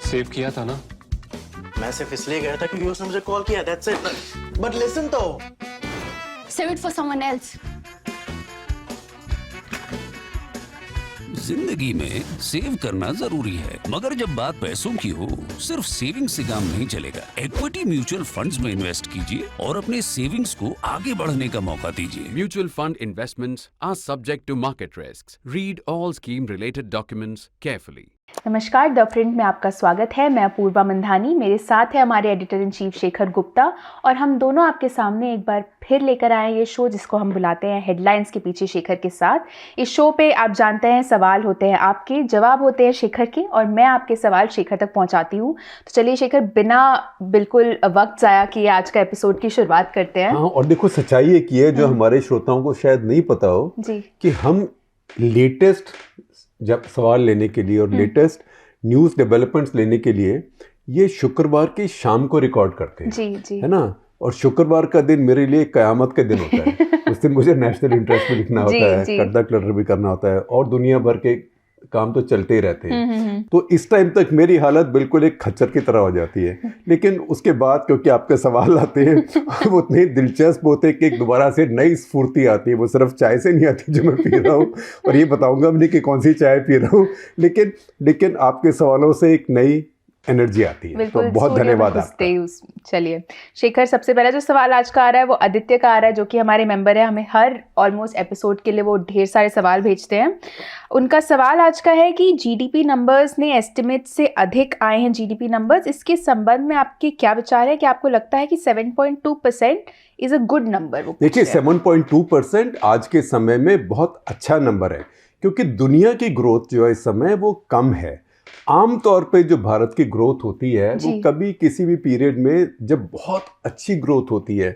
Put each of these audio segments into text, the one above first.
Save किया था ना? मैं सिर्फ इसलिए गया था क्योंकि उसने मुझे कॉल किया, that's it. But listen तो. Save it for someone else. जिंदगी में सेव करना जरूरी है, मगर जब बात पैसों की हो, सिर्फ सेविंग से काम नहीं चलेगा। इक्विटी म्यूचुअल फंड्स में इन्वेस्ट कीजिए और अपने सेविंग्स को आगे बढ़ने का मौका दीजिए। Mutual fund investments are subject to market risks. Read all scheme-related documents carefully. नमस्कार, द प्रिंट में आपका स्वागत है। मैं अपूर्वा मंधानी, मेरे साथ है हमारे editor in chief Shekhar Gupta और हम दोनों आपके सामने एक बार फिर लेकर आए ये शो जिसको हम बुलाते हैं हेडलाइंस के पीछे शेखर के साथ। इस शो पे आप जानते हैं सवाल होते हैं आपके, जवाब होते हैं शेखर के और मैं आपके सवाल शेखर तक पहुंचाती हूँ। तो चलिए शेखर, बिना बिल्कुल वक्त ज़ाया किए आज का एपिसोड की शुरुआत करते हैं। हाँ, और देखो सच्चाई एक ये है जो हमारे श्रोताओं को शायद नहीं पता हो जी कि हम लेटेस्ट जब सवाल लेने के लिए और लेटेस्ट न्यूज़ डेवलपमेंट्स लेने के लिए ये शुक्रवार की शाम को रिकॉर्ड करते हैं, जी जी है ना। और शुक्रवार का दिन मेरे लिए कयामत का दिन होता है। उस दिन मुझे नेशनल इंटरेस्ट भी लिखना जी, होता है, जी। कर्दा क्लटर भी करना होता है और दुनिया भर के काम तो चलते ही रहते हैं। तो इस टाइम तक मेरी हालत बिल्कुल एक खच्चर की तरह हो जाती है, लेकिन उसके बाद क्योंकि आपके सवाल आते हैं वो उतने दिलचस्प होते हैं कि एक दोबारा से नई स्फूर्ति आती है। वो सिर्फ चाय से नहीं आती जो मैं पी रहा हूँ, और ये बताऊंगा भी नहीं कि कौन सी चाय पी रहा हूँ, लेकिन आपके सवालों से एक नई एनर्जी आती है। तो बिल्कुल, बहुत सूर्य में धन्यवाद घुसते आपका। ही चलिए शेखर, सबसे पहला जो सवाल आज का आ रहा है वो आदित्य का आ रहा है, जो कि हमारे मेंबर है। हमें हर ऑलमोस्ट एपिसोड के लिए वो ढेर सारे सवाल भेजते हैं। उनका सवाल आज का है कि जीडीपी नंबर्स ने एस्टिमेट से अधिक आए हैं जीडीपी नंबर्स, इसके संबंध में आपके क्या विचार है? कि आपको लगता है कि 7.2% इज अ गुड नंबर? देखिए 7.2% आज के समय में बहुत अच्छा नंबर है, क्योंकि दुनिया की ग्रोथ जो है इस समय वो कम है। आम तौर पे जो भारत की ग्रोथ होती है वो कभी किसी भी पीरियड में जब बहुत अच्छी ग्रोथ होती है,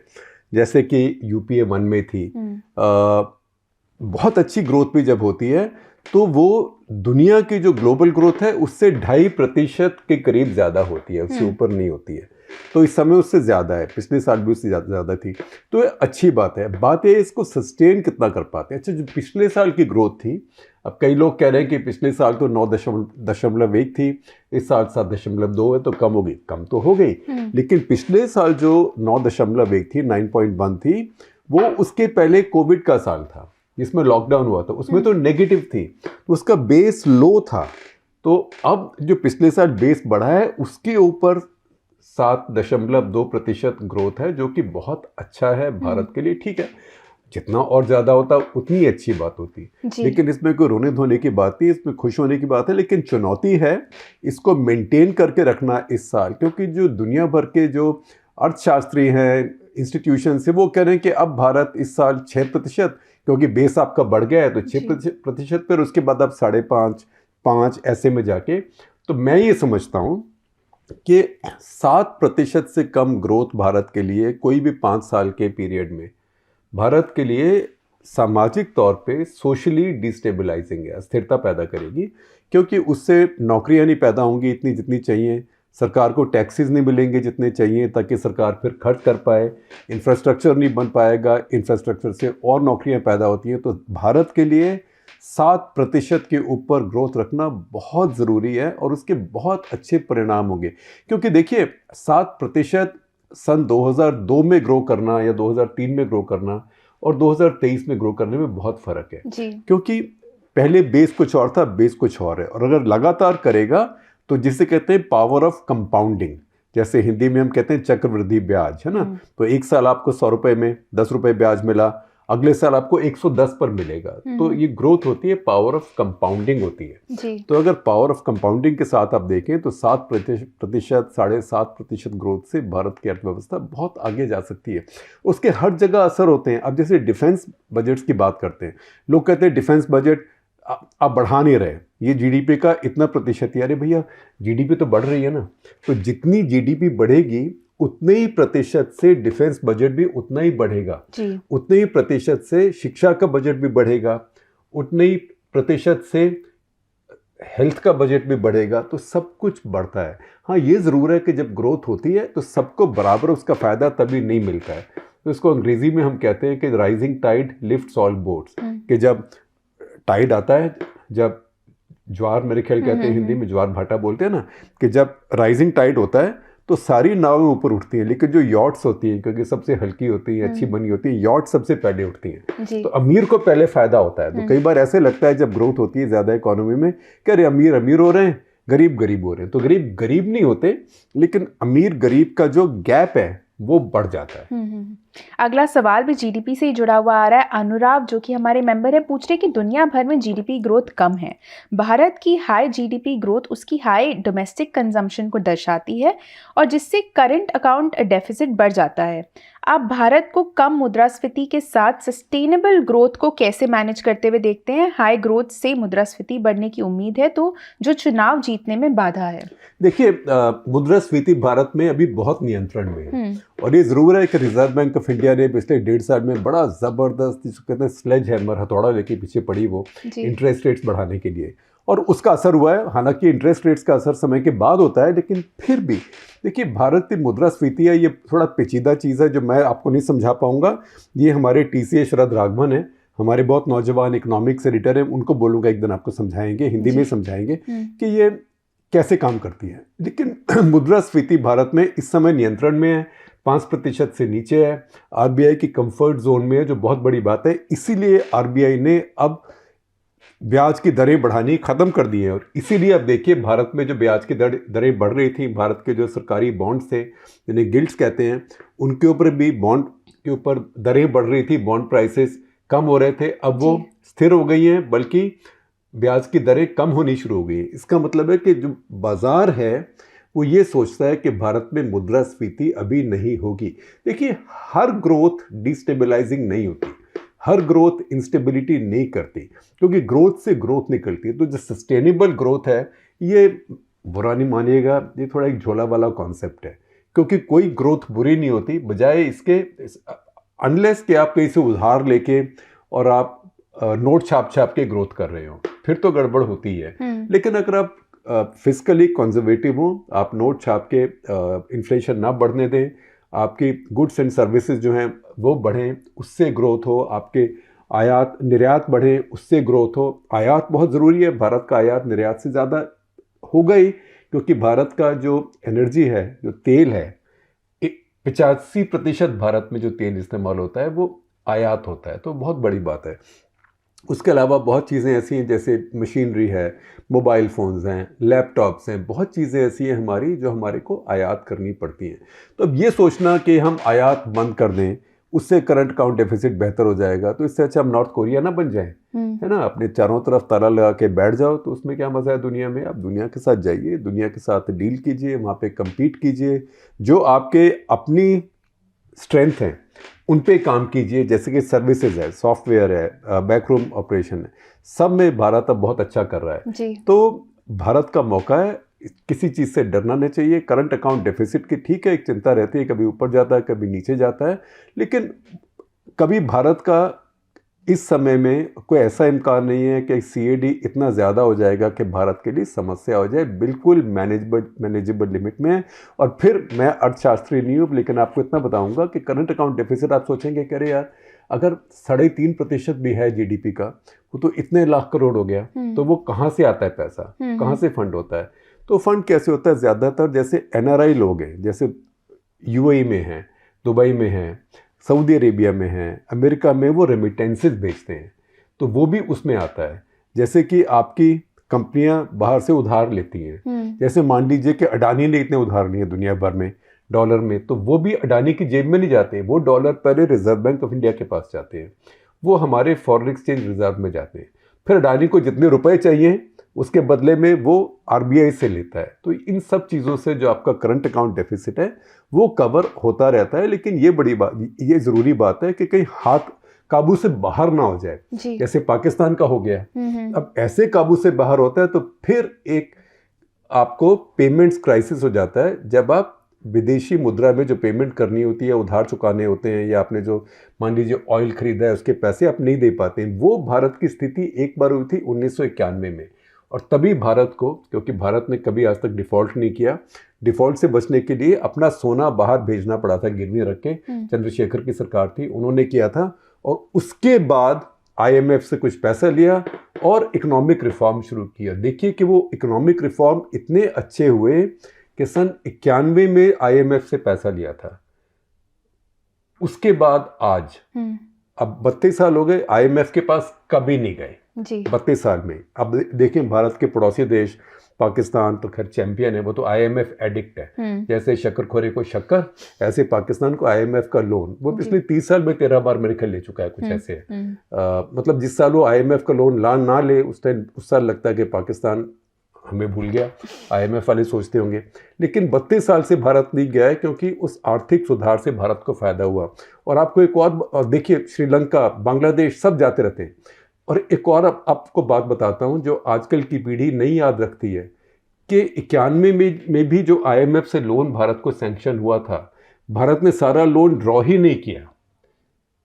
जैसे कि यूपीए 1 में थी, बहुत अच्छी ग्रोथ भी जब होती है तो वो दुनिया की जो ग्लोबल ग्रोथ है उससे 2.5% के करीब ज़्यादा होती है, उससे ऊपर नहीं होती है। तो इस समय उससे ज़्यादा है, पिछले साल भी उससे ज़्यादा थी, तो ये अच्छी बात है। बात है इसको सस्टेन कितना कर पाते हैं। अच्छा, जो पिछले साल की ग्रोथ थी, अब कई लोग कह रहे हैं कि पिछले साल तो 9.1 थी, इस साल 7.2 है तो कम होगी। कम तो हो गई, लेकिन पिछले साल जो 9.1 थी, 9.1 थी, वो उसके पहले कोविड का साल था जिसमें लॉकडाउन हुआ था, उसमें तो नेगेटिव थी, तो उसका बेस लो था। तो अब जो पिछले साल बेस बढ़ा है उसके ऊपर 7.2% ग्रोथ है, जो कि बहुत अच्छा है भारत के लिए। ठीक है, जितना और ज़्यादा होता उतनी अच्छी बात होती, लेकिन इसमें कोई रोने धोने की बात नहीं, इसमें खुश होने की बात है। लेकिन चुनौती है इसको मेंटेन करके रखना इस साल, क्योंकि जो दुनिया भर के जो अर्थशास्त्री हैं, इंस्टीट्यूशन से, वो कह रहे हैं कि अब भारत इस साल 6%, क्योंकि बेस आपका बढ़ गया है तो 6%, फिर उसके बाद अब 5.5, 5 ऐसे में जाके। तो मैं ये समझता हूँ कि 7% से कम ग्रोथ भारत के लिए कोई भी 5 साल के पीरियड में भारत के लिए सामाजिक तौर पे सोशली डिस्टेबलाइजिंग है, अस्थिरता पैदा करेगी, क्योंकि उससे नौकरियां नहीं पैदा होंगी इतनी जितनी चाहिए, सरकार को टैक्सेस नहीं मिलेंगे जितने चाहिए ताकि सरकार फिर खर्च कर पाए, इंफ्रास्ट्रक्चर नहीं बन पाएगा, इंफ्रास्ट्रक्चर से और नौकरियां पैदा होती हैं। तो भारत के लिए 7% के ऊपर ग्रोथ रखना बहुत ज़रूरी है और उसके बहुत अच्छे परिणाम होंगे। क्योंकि देखिए 7% सन 2002 में ग्रो करना या 2003 में ग्रो करना और 2023 में ग्रो करने में बहुत फ़र्क है, क्योंकि पहले बेस कुछ और था, बेस कुछ और है। और अगर लगातार करेगा तो जिसे कहते हैं पावर ऑफ कंपाउंडिंग, जैसे हिंदी में हम कहते हैं चक्रवृद्धि ब्याज, है ना। तो एक साल आपको 100 रुपये में 10 रुपये ब्याज मिला, अगले साल आपको 110 पर मिलेगा। तो ये ग्रोथ होती है, पावर ऑफ कंपाउंडिंग होती है। तो अगर पावर ऑफ कंपाउंडिंग के साथ आप देखें तो 7%, 7.5% ग्रोथ से भारत की अर्थव्यवस्था बहुत आगे जा सकती है। उसके हर जगह असर होते हैं। अब जैसे डिफेंस बजट्स की बात करते हैं, लोग कहते हैं डिफेंस बजट आप बढ़ा नहीं रहे, ये जीडीपी का इतना प्रतिशत ही। अरे भैया, जीडीपी तो बढ़ रही है ना, तो जितनी जीडीपी बढ़ेगी उतने ही प्रतिशत से डिफेंस बजट भी उतना ही बढ़ेगा, उतने ही प्रतिशत से शिक्षा का बजट भी बढ़ेगा, उतने ही प्रतिशत से हेल्थ का बजट भी बढ़ेगा। तो सब कुछ बढ़ता है। हाँ, ये ज़रूर है कि जब ग्रोथ होती है तो सबको बराबर उसका फ़ायदा तभी नहीं मिलता है। तो इसको अंग्रेज़ी में हम कहते हैं कि rising tide lifts all boats, कि जब टाइड आता है, जब ज्वार मेरे ख्याल कहते हैं हिंदी में, ज्वार भाटा बोलते हैं ना, कि जब राइजिंग टाइड होता है तो सारी नावें ऊपर उठती हैं, लेकिन जो यॉट्स होती हैं क्योंकि सबसे हल्की होती है, अच्छी बनी होती है, यॉट सबसे पहले उठती हैं। तो अमीर को पहले फायदा होता है। तो कई बार ऐसे लगता है जब ग्रोथ होती है ज़्यादा इकोनॉमी में कि अरे अमीर अमीर हो रहे हैं, गरीब गरीब हो रहे हैं। तो गरीब गरीब नहीं होते, लेकिन अमीर गरीब का जो गैप है वो बढ़ जाता है। अगला सवाल भी जीडीपी से ही जुड़ा हुआ आ रहा है। अनुराग जो कि हमारे मेंबर है पूछ रहे कि दुनिया भर में जीडीपी ग्रोथ कम है, भारत की हाई जीडीपी ग्रोथ उसकी हाई डोमेस्टिक कंजम्पशन को दर्शाती है और जिससे करंट अकाउंट डेफिसिट बढ़ जाता है। आप भारत को कम मुद्रास्फीति के साथ सस्टेनेबल ग्रोथ को कैसे मैनेज करते हुए देखते हैं? हाई ग्रोथ से मुद्रास्फीति बढ़ने की उम्मीद है तो जो चुनाव जीतने में बाधा है। देखिए, मुद्रास्फीति भारत में अभी बहुत नियंत्रण में है और ये जरूर है कि रिजर्व बैंक ऑफ इंडिया ने पिछले 1.5 साल में बड़ा जबरदस्त, जिसको कहते हैं स्लेज हैमर, हथौड़ा लेके पीछे पड़ी वो इंटरेस्ट रेट्स बढ़ाने के लिए, और उसका असर हुआ है। हालांकि इंटरेस्ट रेट्स का असर समय के बाद होता है, लेकिन फिर भी देखिए भारत की मुद्रास्फीति है, ये थोड़ा पेचीदा चीज़ है जो मैं आपको नहीं समझा पाऊंगा। ये हमारे TCA शरद राघवन है, हमारे बहुत नौजवान इकोनॉमिक्स एडिटर हैं, उनको बोलूँगा एक दिन आपको समझाएंगे, हिंदी में समझाएंगे कि ये कैसे काम करती है। लेकिन मुद्रास्फीति भारत में इस समय नियंत्रण में है, 5% से नीचे है, RBI की कंफर्ट जोन में है, जो बहुत बड़ी बात है। इसीलिए RBI ने अब ब्याज की दरें बढ़ानी ख़त्म कर दी हैं और इसीलिए अब देखिए भारत में जो ब्याज की दरें बढ़ रही थी, भारत के जो सरकारी बॉन्ड्स थे जिन्हें गिल्ड्स कहते हैं, उनके ऊपर भी बॉन्ड के ऊपर दरें बढ़ रही थी, बॉन्ड प्राइसेस कम हो रहे थे, अब वो स्थिर हो गई हैं, बल्कि ब्याज की दरें कम होनी शुरू हो गई हैं। इसका मतलब है कि जो बाज़ार है वो ये सोचता है कि भारत में मुद्रास्फीति अभी नहीं होगी। देखिए, हर ग्रोथ डिस्टेबलाइजिंग नहीं होती, हर ग्रोथ इंस्टेबिलिटी नहीं करती, क्योंकि ग्रोथ से ग्रोथ निकलती है। तो जो सस्टेनेबल ग्रोथ है, ये बुरा नहीं मानिएगा, ये थोड़ा एक झोला वाला कॉन्सेप्ट है, क्योंकि कोई ग्रोथ बुरी नहीं होती, बजाय इसके अनलेस कि आप कहीं से उधार लेके और आप नोट छाप के ग्रोथ कर रहे हो, फिर तो गड़बड़ होती है। लेकिन अगर आप फिस्कली कंजर्वेटिव हो, आप नोट छाप के इन्फ्लेशन ना बढ़ने दें, आपकी गुड्स एंड सर्विसेज जो हैं वो बढ़ें, उससे ग्रोथ हो, आपके आयात निर्यात बढ़े, उससे ग्रोथ हो। आयात बहुत ज़रूरी है, भारत का आयात निर्यात से ज़्यादा हो गई, क्योंकि भारत का जो एनर्जी है, जो तेल है, 85% भारत में जो तेल इस्तेमाल होता है वो आयात होता है, तो बहुत बड़ी बात है। उसके अलावा बहुत चीज़ें ऐसी हैं जैसे मशीनरी है, मोबाइल फ़ोन्स हैं, लैपटॉप्स हैं, बहुत चीज़ें ऐसी हैं हमारी जो हमारे को आयात करनी पड़ती हैं। तो अब ये सोचना कि हम आयात बंद कर दें, उससे करंट अकाउंट डेफिसिट बेहतर हो जाएगा, तो इससे अच्छा हम नॉर्थ कोरिया ना बन जाएं, है ना, अपने चारों तरफ ताला लगा के बैठ जाओ, तो उसमें क्या मज़ा है दुनिया में। आप दुनिया के साथ जाइए, दुनिया के साथ डील कीजिए, वहाँ पे compete कीजिए, जो आपके अपनी स्ट्रेंथ हैं उन पे काम कीजिए, जैसे कि सर्विसेज है, सॉफ्टवेयर है, बैकरूम ऑपरेशन है, सब में भारत अब बहुत अच्छा कर रहा है जी। तो भारत का मौका है, किसी चीज़ से डरना नहीं चाहिए। करंट अकाउंट डेफिसिट की ठीक है, एक चिंता रहती है, कभी ऊपर जाता है कभी नीचे जाता है, लेकिन कभी भारत का इस समय में कोई ऐसा इम्कान नहीं है कि CAD इतना ज़्यादा हो जाएगा कि भारत के लिए समस्या हो जाए। बिल्कुल मैनेजेबल लिमिट में है। और फिर मैं अर्थशास्त्री नहीं हूँ, लेकिन आपको इतना बताऊंगा कि करंट अकाउंट डेफिसिट आप सोचेंगे कि अरे यार, अगर 3.5% भी है GDP का, वो तो इतने लाख करोड़ हो गया, तो वो कहाँ से आता है पैसा, कहाँ से फंड होता है? तो फंड कैसे होता है? ज़्यादातर जैसे NRI लोग हैं, जैसे UAE में हैं, दुबई में हैं, सऊदी अरेबिया में हैं, अमेरिका में, वो रेमिटेंसेस भेजते हैं, तो वो भी उसमें आता है। जैसे कि आपकी कंपनियां बाहर से उधार लेती हैं, जैसे मान लीजिए कि अडानी ने इतने उधार लिए दुनिया भर में डॉलर में, तो वो भी अडानी की जेब में नहीं जाते, वो डॉलर पहले रिजर्व बैंक ऑफ इंडिया के पास जाते हैं, वो हमारे फॉरेन एक्सचेंज रिजर्व में जाते हैं, फिर अडानी को जितने रुपए चाहिए उसके बदले में वो RBI से लेता है। तो इन सब चीज़ों से जो आपका करंट अकाउंट डेफिसिट है वो कवर होता रहता है। लेकिन ये बड़ी बात, ये ज़रूरी बात है कि कहीं हाथ काबू से बाहर ना हो जाए, जैसे पाकिस्तान का हो गया। अब ऐसे काबू से बाहर होता है तो फिर एक आपको पेमेंट्स क्राइसिस हो जाता है, जब आप विदेशी मुद्रा में जो पेमेंट करनी होती है, उधार चुकाने होते हैं, या आपने जो मान लीजिए ऑयल खरीदा है उसके पैसे आप नहीं दे पाते हैं। वो भारत की स्थिति एक बार हुई थी 1991 में, और तभी भारत को, क्योंकि भारत ने कभी आज तक डिफ़ॉल्ट नहीं किया, डिफ़ॉल्ट से बचने के लिए अपना सोना बाहर भेजना पड़ा था गिरवी रख के। चंद्रशेखर की सरकार थी, उन्होंने किया था, और उसके बाद IMF से कुछ पैसा लिया और इकोनॉमिक रिफॉर्म शुरू किया। देखिए कि वो इकोनॉमिक रिफॉर्म इतने अच्छे हुए कि सन 91 में IMF से पैसा लिया था। उसके बाद आज अब 32 साल हो गए, IMF के पास कभी नहीं गए जी। 32 साल में। अब देखें भारत के पड़ोसी देश पाकिस्तान तो खैर चैंपियन है, वो तो IMF एडिक्ट है। जैसे शक्करखोरे को शक्कर, ऐसे पाकिस्तान को IMF का लोन वो पिछले 30 साल में 13 बार मेरे ख्याल ले चुका है, कुछ ऐसे है। मतलब जिस साल वो IMF का लोन ना ले उस साल लगता है कि पाकिस्तान हमें भूल गया, IMF वाले सोचते होंगे। लेकिन 32 साल से भारत नहीं गया है क्योंकि उस आर्थिक सुधार से भारत को फायदा हुआ। और आपको एक और देखिए, श्रीलंका, बांग्लादेश सब जाते रहते हैं। और एक और आपको बात बताता हूं जो आजकल की पीढ़ी नहीं याद रखती है कि 91 में भी जो IMF से लोन भारत को सैंक्शन हुआ था, भारत ने सारा लोन ड्रॉ ही नहीं किया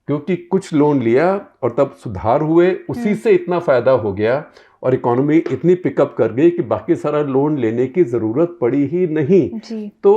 क्योंकि कुछ लोन लिया और तब सुधार हुए, उसी से इतना फायदा हो गया और इकोनॉमी इतनी पिकअप कर गई कि बाकी सारा लोन लेने की ज़रूरत पड़ी ही नहीं जी। तो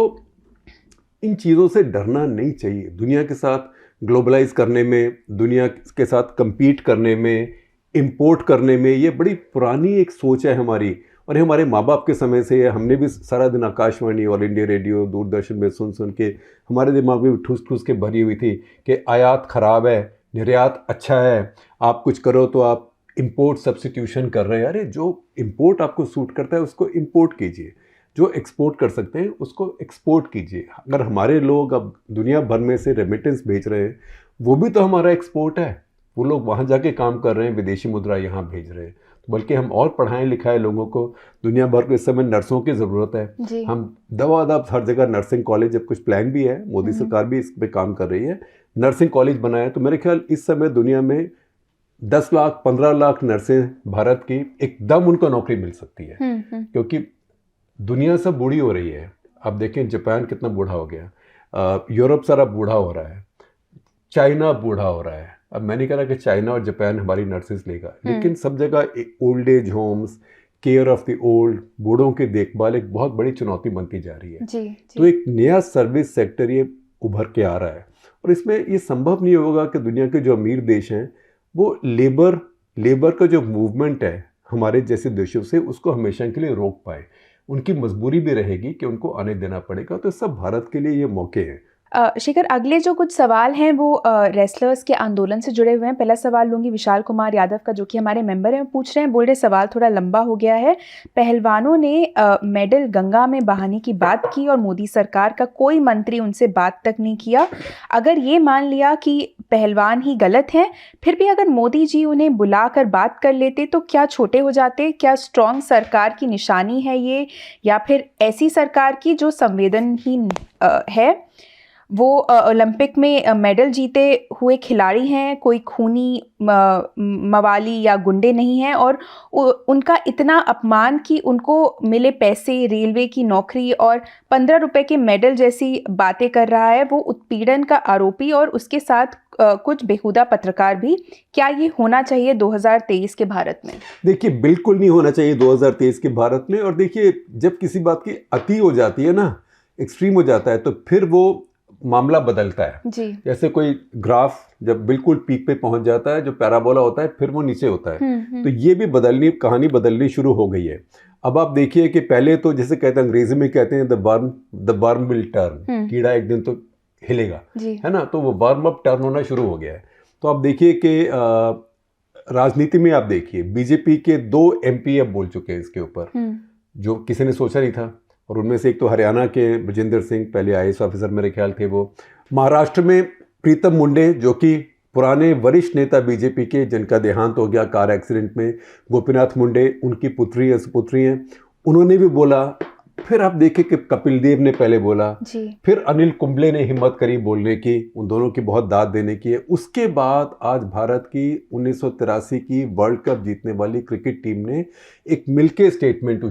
इन चीज़ों से डरना नहीं चाहिए। दुनिया के साथ ग्लोबलाइज करने में, दुनिया के साथ compete करने में, इंपोर्ट करने में, ये बड़ी पुरानी एक सोच है हमारी। और ये हमारे माँ बाप के समय से है। हमने भी सारा दिन Akashvani, all India radio, Doordarshan में सुन के हमारे दिमाग में ठूस ठूस के भरी हुई थी कि आयात ख़राब है, निर्यात अच्छा है, आप कुछ करो तो आप इंपोर्ट सब्स्टिट्यूशन कर रहे हैं। अरे जो इंपोर्ट आपको सूट करता है उसको इंपोर्ट कीजिए, जो एक्सपोर्ट कर सकते हैं उसको एक्सपोर्ट कीजिए। अगर हमारे लोग अब दुनिया भर में से रेमिटेंस भेज रहे हैं, वो भी तो हमारा एक्सपोर्ट है। वो लोग वहाँ जाके काम कर रहे हैं, विदेशी मुद्रा यहाँ भेज रहे हैं। बल्कि हम और पढ़ाएं लिखाएं लोगों को। दुनिया भर को इस समय नर्सों की ज़रूरत है। हम दवा हर जगह नर्सिंग कॉलेज, अब कुछ प्लान भी है, मोदी सरकार भी इस पर काम कर रही है, नर्सिंग कॉलेज बनाया। तो मेरे ख्याल इस समय दुनिया में 10 लाख 15 लाख नर्सें भारत की एकदम उनको नौकरी मिल सकती है क्योंकि दुनिया सब बूढ़ी हो रही है। आप देखें जापान कितना बूढ़ा हो गया, यूरोप सारा बूढ़ा हो रहा है, चाइना बूढ़ा हो रहा है। अब मैं नहीं कह रहा कि चाइना और जापान हमारी नर्सेस लेगा, लेकिन सब जगह old age homes, care of the old, बूढ़ों की देखभाल एक बहुत बड़ी चुनौती बनती जा रही है जी। तो एक नया सर्विस सेक्टर ये उभर के आ रहा है और इसमें ये संभव नहीं होगा कि दुनिया के जो अमीर देश हैं वो लेबर का जो मूवमेंट है हमारे जैसे देशों से, उसको हमेशा के लिए रोक पाए। उनकी मजबूरी भी रहेगी कि उनको आने देना पड़ेगा। तो सब भारत के लिए ये मौके हैं। शेखर, अगले जो कुछ सवाल हैं वो रेसलर्स के आंदोलन से जुड़े हुए हैं। पहला सवाल लूँगी विशाल कुमार यादव का, जो कि हमारे मेंबर हैं। पूछ रहे हैं, बोल रहे सवाल थोड़ा लंबा हो गया है। पहलवानों ने मेडल गंगा में बहाने की बात की और मोदी सरकार का कोई मंत्री उनसे बात तक नहीं किया। अगर ये मान लिया कि पहलवान ही गलत हैं, फिर भी अगर मोदी जी उन्हें बुलाकर बात कर लेते तो क्या छोटे हो जाते? क्या स्ट्रॉन्ग सरकार की निशानी है ये, या फिर ऐसी सरकार की जो संवेदनहीन है? वो ओलंपिक में मेडल जीते हुए खिलाड़ी हैं, कोई खूनी मवाली या गुंडे नहीं हैं, और उनका इतना अपमान कि उनको मिले पैसे, रेलवे की नौकरी और 15 रुपए के मेडल जैसी बातें कर रहा है। वो उत्पीड़न का आरोपी और उसके साथ कुछ बेहुदा पत्रकार भी। क्या ये होना चाहिए 2023 के भारत में? देखिए, बिल्कुल नहीं होना चाहिए 2023 के भारत में। और देखिए, जब किसी बात की अति हो जाती है ना, एक्सट्रीम हो जाता है, तो फिर वो मामला बदलता है जी। जैसे कोई ग्राफ जब बिल्कुल पीक पे पहुंच जाता है, जो पैराबोला होता है, फिर वो नीचे होता है। तो ये भी कहानी बदलनी शुरू हो गई है। अब आप देखिए कि पहले तो जैसे कहते हैं, अंग्रेजी में कहते हैं द वर्म विल टर्न, कीड़ा एक दिन तो हिलेगा, है ना। तो वो वार्म अप टर्न होना शुरू हो गया है। तो आप देखिए कि राजनीति में आप देखिए, बीजेपी के 2 MP अब बोल चुके हैं इसके ऊपर, जो किसी ने सोचा नहीं था। और उनमें से एक तो हरियाणा के ब्रजेंद्र सिंह, पहले IAS ऑफिसर मेरे ख्याल थे वो। महाराष्ट्र में प्रीतम मुंडे, जो कि पुराने वरिष्ठ नेता बीजेपी के, जिनका देहांत हो गया कार एक्सीडेंट में, गोपीनाथ मुंडे, उनकी पुत्री हैं, उन्होंने भी बोला। फिर आप देखें कि कपिल देव ने पहले बोला, फिर अनिल कुंबले ने हिम्मत करी बोलने की, उन दोनों की बहुत दाद देने की है। उसके बाद आज भारत की 1983 की वर्ल्ड कप जीतने वाली क्रिकेट टीम ने एक मिलके स्टेटमेंट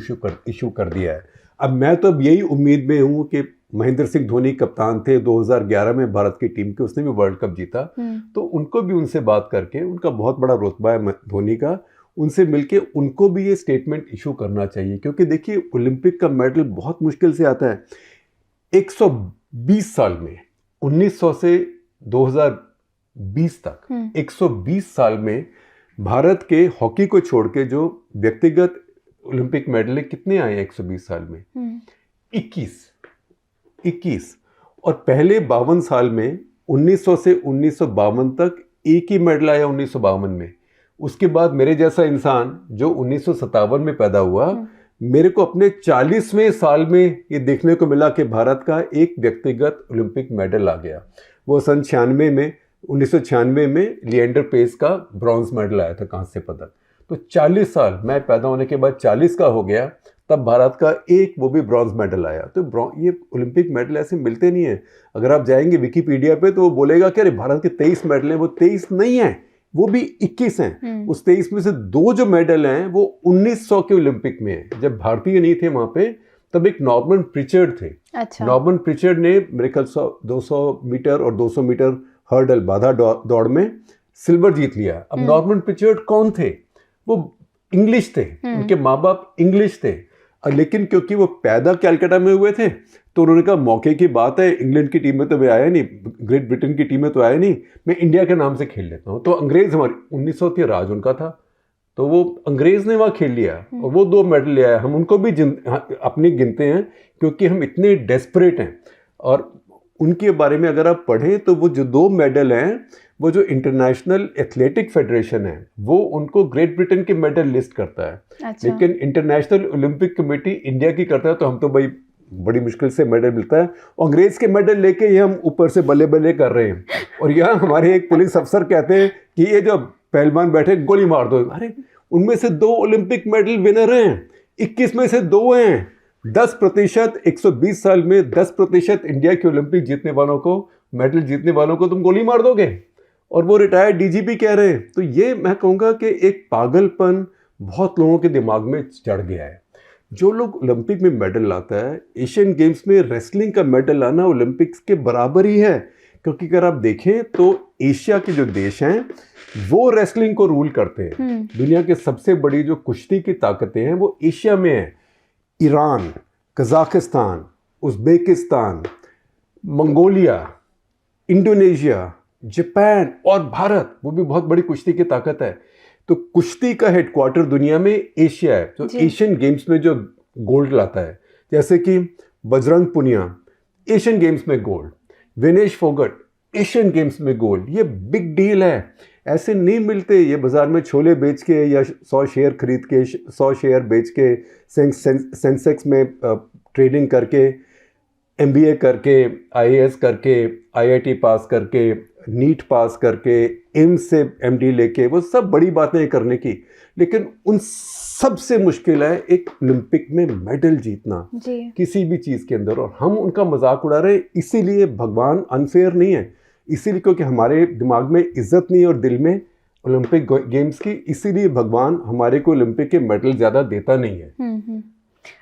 इशू कर दिया है। अब मैं तो अब यही उम्मीद में हूँ कि महेंद्र सिंह धोनी कप्तान थे 2011 में भारत की टीम के, उसने भी वर्ल्ड कप जीता, तो उनको भी उनसे बात करके, उनका बहुत बड़ा रुतबा है धोनी का, उनसे मिलके उनको भी ये स्टेटमेंट इशू करना चाहिए। क्योंकि देखिए, ओलंपिक का मेडल बहुत मुश्किल से आता है। 120 साल में, 1900 से 2020 तक 120 साल में भारत के हॉकी को छोड़ के जो व्यक्तिगत ओलंपिक मेडल कितने आए 120 साल में? 21। और पहले 52 साल में 1900 से 1952 तक एक ही मेडल आया 1952 में। उसके बाद मेरे जैसा इंसान जो 1957 में पैदा हुआ, मेरे को अपने 40वें साल में ये देखने को मिला कि भारत का एक व्यक्तिगत ओलंपिक मेडल आ गया। वो सन 1996 में लिएंडर पेस का ब्रॉन्ज मेडल आया था, कांस्य पदक। तो 40 साल, मैं पैदा होने के बाद 40 का हो गया, तब भारत का एक वो भी ब्रॉन्ज मेडल आया। तो ये ओलंपिक मेडल ऐसे मिलते नहीं है। अगर आप जाएंगे विकिपीडिया पे तो वो बोलेगा कि अरे भारत के 23 मेडल हैं, वो 23 नहीं हैं, वो भी 21 हैं। उस 23 में से 2 जो मेडल हैं वो 1900 के ओलंपिक में है। जब भारतीय नहीं थे वहाँ पे, तब एक नॉर्मन प्रिचर्ड थे। अच्छा। नॉर्मन प्रिचर्ड ने मेरे ख्याल 200 मीटर और 200 मीटर हर्डल बाधा दौड़ में सिल्वर जीत लिया। अब नॉर्मन प्रिचर्ड कौन थे? वो इंग्लिश थे, उनके माँ बाप इंग्लिश थे, लेकिन क्योंकि वो पैदा कैलकाटा में हुए थे तो उन्होंने कहा मौके की बात है, इंग्लैंड की टीम में तो मैं आया नहीं, ग्रेट ब्रिटेन की टीम में तो आया नहीं, मैं इंडिया के नाम से खेल लेता हूँ। तो अंग्रेज हमारे 1900 के राज उनका था, तो वो अंग्रेज ने वहाँ खेल लिया और वो 2 मेडल ले आया। हम उनको भी अपनी गिनते हैं क्योंकि हम इतने डेस्परेट हैं। और उनके बारे में अगर आप पढ़ें तो वो जो 2 मेडल हैं, वो जो इंटरनेशनल एथलेटिक फेडरेशन है वो उनको ग्रेट ब्रिटेन के मेडल लिस्ट करता है। अच्छा। लेकिन इंटरनेशनल ओलंपिक कमेटी इंडिया की करता है, तो हम तो भाई बड़ी मुश्किल से मेडल मिलता है। अंग्रेज के मेडल लेके ये हम ऊपर से बल्ले बल्ले कर रहे हैं। और यहाँ हमारे एक पुलिस अफसर कहते हैं कि ये जो पहलवान बैठे गोली मार दो। अरे उनमें से 2 ओलंपिक मेडल विनर हैं, 21 में से 2 हैं। 10% 120 साल में 10% इंडिया के ओलंपिक जीतने वालों को, मेडल जीतने वालों को तुम गोली मार दोगे? और वो रिटायर्ड डीजीपी कह रहे हैं। तो ये मैं कहूँगा कि एक पागलपन बहुत लोगों के दिमाग में चढ़ गया है। जो लोग ओलंपिक में मेडल लाता है, एशियन गेम्स में रेसलिंग का मेडल लाना ओलंपिक्स के बराबर ही है। क्योंकि अगर आप देखें तो एशिया के जो देश हैं वो रेसलिंग को रूल करते हैं। दुनिया के सबसे बड़ी जो कुश्ती की ताकतें हैं वो एशिया में है। Iran, Kazakhstan, Uzbekistan, Mongolia, Indonesia, Japan और भारत, वो भी बहुत बड़ी कुश्ती की ताकत है। तो कुश्ती का हेडक्वार्टर दुनिया में एशिया है। तो एशियन गेम्स में जो गोल्ड लाता है, जैसे कि बजरंग पुनिया एशियन गेम्स में gold, Vinesh Phogat Asian games में गोल्ड, ये बिग डील है। ऐसे नहीं मिलते। ये बाजार में छोले बेच के या 100 शेयर खरीद के, 100 शेयर बेच के, सेंसेक्स में ट्रेडिंग करके, MBA करके, IAS करके, IIT पास करके, नीट पास करके, एम्स से MD लेके, वो सब बड़ी बातें करने की। लेकिन उन सबसे मुश्किल है एक ओलंपिक में मेडल जीतना किसी भी चीज़ के अंदर। और हम उनका मजाक उड़ा रहे हैं। इसीलिए भगवान अनफेयर नहीं है, इसीलिए क्योंकि हमारे दिमाग में इज्जत नहीं और दिल में ओलंपिक गेम्स की, इसीलिए भगवान हमारे को ओलंपिक के मेडल ज़्यादा देता नहीं है।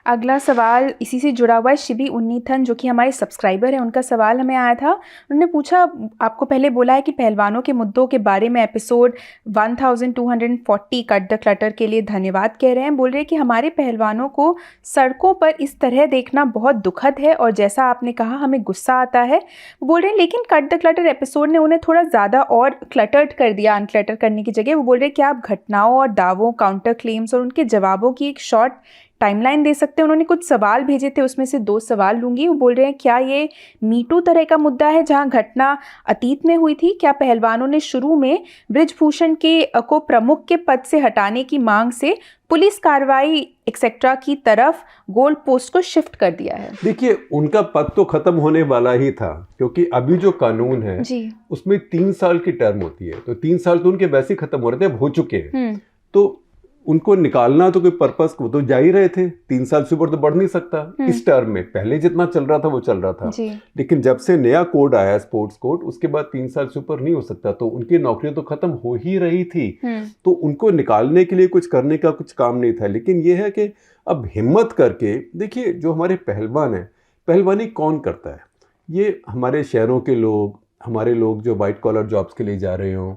अगला सवाल इसी से जुड़ा हुआ है। शिबी उन्नीथन जो कि हमारे सब्सक्राइबर हैं, उनका सवाल हमें आया था। उन्होंने पूछा, आपको पहले बोला है कि पहलवानों के मुद्दों के बारे में एपिसोड 1240 कट द क्लटर के लिए धन्यवाद कह रहे हैं। बोल रहे हैं कि हमारे पहलवानों को सड़कों पर इस तरह देखना बहुत दुखद है और जैसा आपने कहा हमें गुस्सा आता है। बोल रहे हैं लेकिन कट द क्लटर एपिसोड ने उन्हें थोड़ा ज़्यादा और क्लटर्ड कर दिया अनक्लटर करने की जगह। वो बोल रहे हैं कि आप घटनाओं और दावों, काउंटर क्लेम्स और उनके जवाबों की एक शॉर्ट टाइमलाइन दे सकते हैं। उन्होंने कुछ सवाल भेजे थे, उसमें से 2 सवाल लूँगी। वो बोल रहे हैं क्या ये मीटू तरह का मुद्दा है जहां घटना अतीत में हुई थी? क्या पहलवानों ने शुरू में बृजभूषण को प्रमुख के पद से हटाने की मांग से पुलिस कार्रवाई एक्सेट्रा की तरफ गोल पोस्ट को शिफ्ट कर दिया है? देखिए, उनका पद तो खत्म होने वाला ही था क्योंकि अभी जो कानून है उसमें 3 साल की टर्म होती है। तो 3 साल तो उनके वैसे ही खत्म हो रहे थे, अब हो चुके हैं। तो उनको निकालना तो कोई पर्पस, वो तो जा ही रहे थे। 3 साल से ऊपर तो बढ़ नहीं सकता इस टर्म में। पहले जितना चल रहा था वो चल रहा था, लेकिन जब से नया कोड आया, स्पोर्ट्स कोड, उसके बाद 3 साल से ऊपर नहीं हो सकता। तो उनकी नौकरी तो खत्म हो ही रही थी। तो उनको निकालने के लिए कुछ करने का कुछ काम नहीं था। लेकिन ये है कि अब हिम्मत करके देखिए, जो हमारे पहलवान हैं, पहलवानी कौन करता है? ये हमारे शहरों के लोग, हमारे लोग जो वाइट कॉलर जॉब्स के लिए जा रहे हों,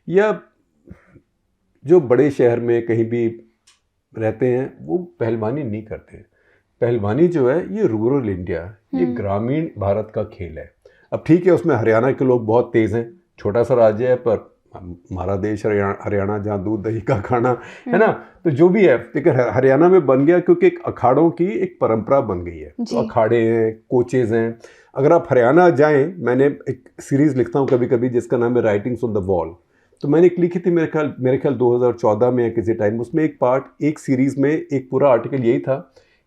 या जो बड़े शहर में कहीं भी रहते हैं, वो पहलवानी नहीं करते। पहलवानी जो है ये रूरल इंडिया, ये ग्रामीण भारत का खेल है। अब ठीक है, उसमें हरियाणा के लोग बहुत तेज़ हैं, छोटा सा राज्य है, पर हमारा देश हरियाणा जहाँ दूध दही का खाना है ना, तो जो भी है, लेकिन हरियाणा में बन गया क्योंकि एक अखाड़ों की एक परंपरा बन गई है। तो अखाड़े हैं, कोचेज हैं। अगर आप हरियाणा जाएं, मैंने एक सीरीज़ लिखता हूँ कभी कभी जिसका नाम है राइटिंग्स ऑन द वॉल, तो मैंने एक लिखी थी मेरे ख्याल 2014 में या किसी टाइम। उसमें एक सीरीज़ में एक पूरा आर्टिकल यही था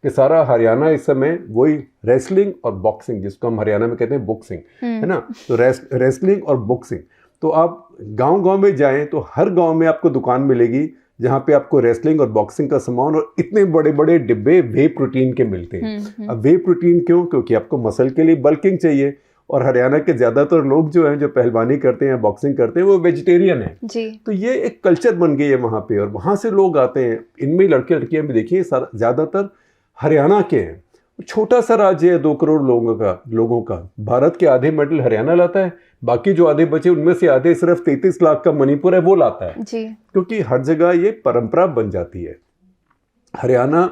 कि सारा हरियाणा इस समय वही रेसलिंग और बॉक्सिंग, जिसको हम हरियाणा में कहते हैं बॉक्सिंग, है ना, तो रेसलिंग और बॉक्सिंग। तो आप गांव-गांव में जाएं तो हर गांव में आपको दुकान मिलेगी जहां पे आपको रेसलिंग और बॉक्सिंग का सामान और इतने बड़े-बड़े डिब्बे वे प्रोटीन के मिलते हैं। अब वे प्रोटीन क्यों? क्योंकि आपको मसल के लिए बल्किंग चाहिए, और हरियाणा के ज़्यादातर लोग जो हैं, जो पहलवानी करते हैं, बॉक्सिंग करते हैं, वो वेजिटेरियन हैं जी। तो ये एक कल्चर बन गई है वहाँ पे, और वहाँ से लोग आते हैं। इनमें लड़के लड़कियाँ भी देखिए ज़्यादातर हरियाणा के हैं। छोटा सा राज्य है 2 करोड़ लोगों का। भारत के आधे मेडल हरियाणा लाता है, बाकी जो आधे बचे उनमें से आधे सिर्फ 33 लाख का मणिपुर है वो लाता है जी। क्योंकि हर जगह ये परंपरा बन जाती है। हरियाणा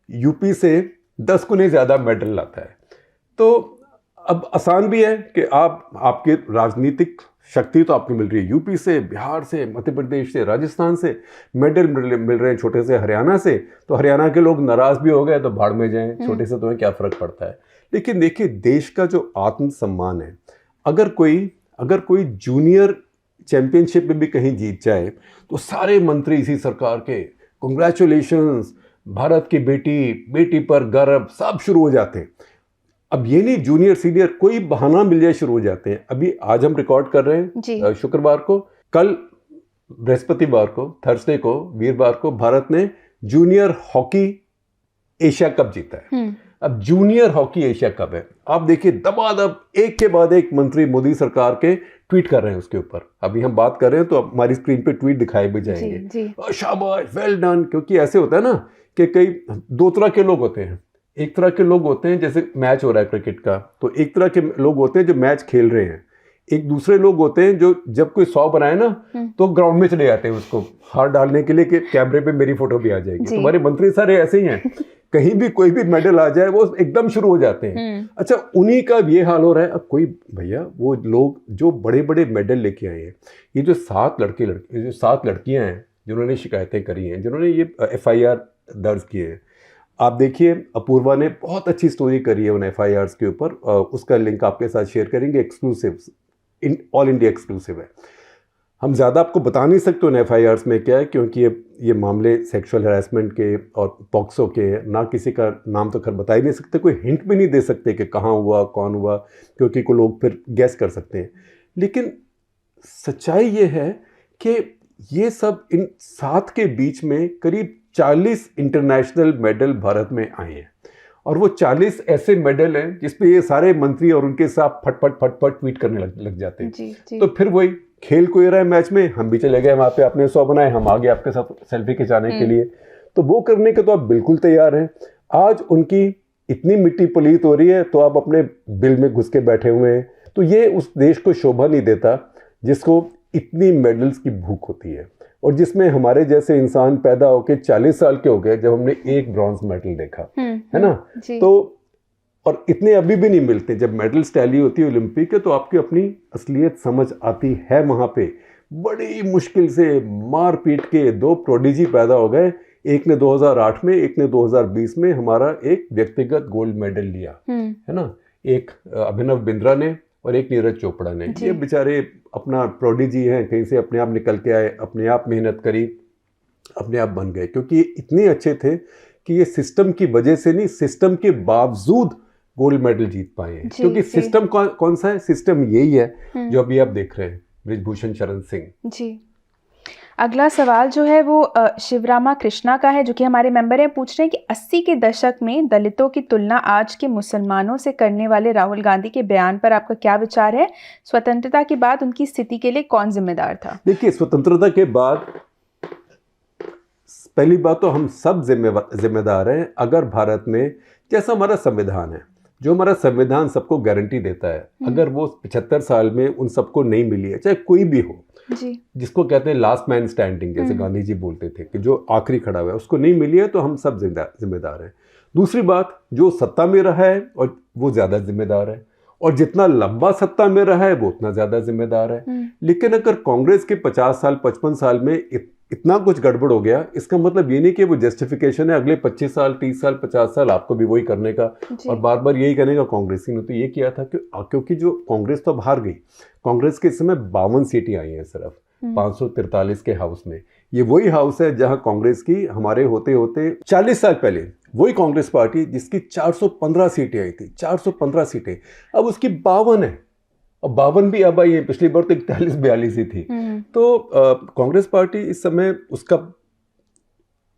यूपी से 10 गुने ज़्यादा मेडल लाता है। तो अब आसान भी है कि आपके राजनीतिक शक्ति तो आपको मिल रही है यूपी से, बिहार से, मध्य प्रदेश से, राजस्थान से मेडल मिल रहे हैं, छोटे से हरियाणा से। तो हरियाणा के लोग नाराज़ भी हो गए तो भाड़ में जाएं, छोटे से तुम्हें क्या फ़र्क पड़ता है। लेकिन देखिए, देश का जो आत्मसम्मान है, अगर कोई जूनियर चैंपियनशिप में भी कहीं जीत जाए तो सारे मंत्री इसी सरकार के कंग्रेचुलेशंस, भारत की बेटी पर गर्व, सब शुरू हो जाते हैं। अब ये नहीं जूनियर सीनियर, कोई बहाना मिल जाए शुरू हो जाते हैं। अभी आज हम रिकॉर्ड कर रहे हैं शुक्रवार को, कल बृहस्पतिवार को, थर्सडे को, वीरवार को भारत ने जूनियर हॉकी एशिया कप जीता है। अब जूनियर हॉकी एशिया कप है, आप देखिए दबादब एक के बाद एक मंत्री मोदी सरकार के ट्वीट कर रहे हैं उसके ऊपर। अभी हम बात कर रहे हैं तो हमारी स्क्रीन पे ट्वीट दिखाए भी जाएंगे, शाबाश, वेल डन। क्योंकि ऐसे होता है ना कि कई 2 तरह के लोग होते हैं। एक तरह के लोग होते हैं, जैसे मैच हो रहा है क्रिकेट का, तो एक तरह के लोग होते हैं जो मैच खेल रहे हैं। एक दूसरे लोग होते हैं जो जब कोई 100 बनाए ना तो ग्राउंड में चले जाते हैं उसको हाथ डालने के लिए कि कैमरे पे मेरी फोटो भी आ जाएगी। तो हमारे मंत्री सारे ऐसे ही हैं, कहीं भी कोई भी मेडल आ जाए वो एकदम शुरू हो जाते हैं। अच्छा, उन्हीं का ये हाल हो रहा है। अब कोई भैया, वो लोग जो बड़े बड़े मेडल लेके आए हैं, ये जो 7 लड़कियां हैं जिन्होंने शिकायतें करी हैं, जिन्होंने ये FIR दर्ज किए हैं, आप देखिए अपूर्वा ने बहुत अच्छी स्टोरी करी है उन FIRs के ऊपर। उसका लिंक आपके साथ शेयर करेंगे, एक्सक्लूसिव, ऑल इंडिया एक्सक्लूसिव है। हम ज़्यादा आपको बता नहीं सकते उन FIRs में क्या है, क्योंकि ये मामले सेक्सुअल हैरेसमेंट के और पॉक्सो के, ना किसी का नाम तो खैर बता ही नहीं सकते, कोई हिंट भी नहीं दे सकते कि कहाँ हुआ, कौन हुआ, क्योंकि को लोग फिर गैस कर सकते हैं। लेकिन सच्चाई ये है कि ये सब इन 7 के बीच में करीब 40 इंटरनेशनल मेडल भारत में आए हैं, और वो 40 ऐसे मेडल हैं जिसपे ये सारे मंत्री और उनके साथ फटफट ट्वीट करने लग जाते हैं जी। तो फिर वही खेल को रहा है मैच में, हम भी चले गए वहाँ पे, आपने 100 बनाए, हम आ गए आपके साथ सेल्फी खिंचाने के लिए। तो वो करने के तो आप बिल्कुल तैयार हैं। आज उनकी इतनी मिट्टी पलीत हो रही है तो आप अपने बिल में घुस के बैठे हुए हैं। तो ये उस देश को शोभा नहीं देता जिसको इतनी मेडल्स की भूख होती है, और जिसमें हमारे जैसे इंसान पैदा होके 40 साल के हो गए जब हमने एक ब्रॉन्ज मेडल देखा, है ना। तो और इतने अभी भी नहीं मिलते। जब मेडल्स टैली होती है ओलंपिक के, तो आपकी अपनी असलियत समझ आती है। वहाँ पे बड़ी मुश्किल से मार पीट के 2 प्रोडिजी पैदा हो गए, एक ने 2008 में, एक ने 2020 में हमारा एक व्यक्तिगत गोल्ड मेडल लिया, है ना। एक अभिनव बिंद्रा ने और एक नीरज चोपड़ा ने। ये बेचारे अपना प्रोडिजी हैं, कहीं से अपने आप निकल के आए, अपने आप मेहनत करी, अपने आप बन गए, क्योंकि ये इतने अच्छे थे कि ये सिस्टम की वजह से नहीं, सिस्टम के बावजूद गोल्ड मेडल जीत पाए हैं। क्योंकि सिस्टम कौन सा है? सिस्टम यही है जो अभी आप देख रहे हैं, बृजभूषण शरण सिंह जी। अगला सवाल जो है वो शिवरामा कृष्णा का है, जो कि हमारे मेंबर हैं। पूछ रहे हैं कि 80 के दशक में दलितों की तुलना आज के मुसलमानों से करने वाले राहुल गांधी के बयान पर आपका क्या विचार है? स्वतंत्रता के बाद उनकी स्थिति के लिए कौन जिम्मेदार था? देखिए, स्वतंत्रता के बाद पहली बात तो हम सब जिम्मेदार हैं। अगर भारत में, जैसा हमारा संविधान है, जो हमारा संविधान सबको गारंटी देता है, अगर वो 75 साल में उन सबको नहीं मिली है, चाहे कोई भी हो जी, जिसको कहते हैं लास्ट मैन स्टैंडिंग, जैसे गांधी जी बोलते थे कि जो आखिरी खड़ा हुआ है, उसको नहीं मिली है, तो हम सब जिम्मेदार हैं। दूसरी बात, जो सत्ता में रहा है और वो ज़्यादा जिम्मेदार है, और जितना लंबा सत्ता में रहा है वो उतना ज़्यादा जिम्मेदार है। लेकिन अगर कांग्रेस के 50 साल 55 साल में इतना कुछ गड़बड़ हो गया, इसका मतलब ये नहीं कि वो जस्टिफिकेशन है अगले 25 साल 30 साल 50 साल आपको भी वही करने का और बार बार यही करने का। कांग्रेसी ने तो ये किया था क्योंकि जो कांग्रेस तो हार गई, कांग्रेस के इस समय 52 सीटें आई हैं सिर्फ 543 के हाउस में। ये वही हाउस है जहां कांग्रेस की हमारे होते होते 40 साल पहले वही कांग्रेस पार्टी जिसकी 415 सीटें आई थी, 415 सीटें, अब उसकी 52 है और 52 भी अब आई है। पिछली बार तो 41-42 ही थी। तो कांग्रेस पार्टी इस समय उसका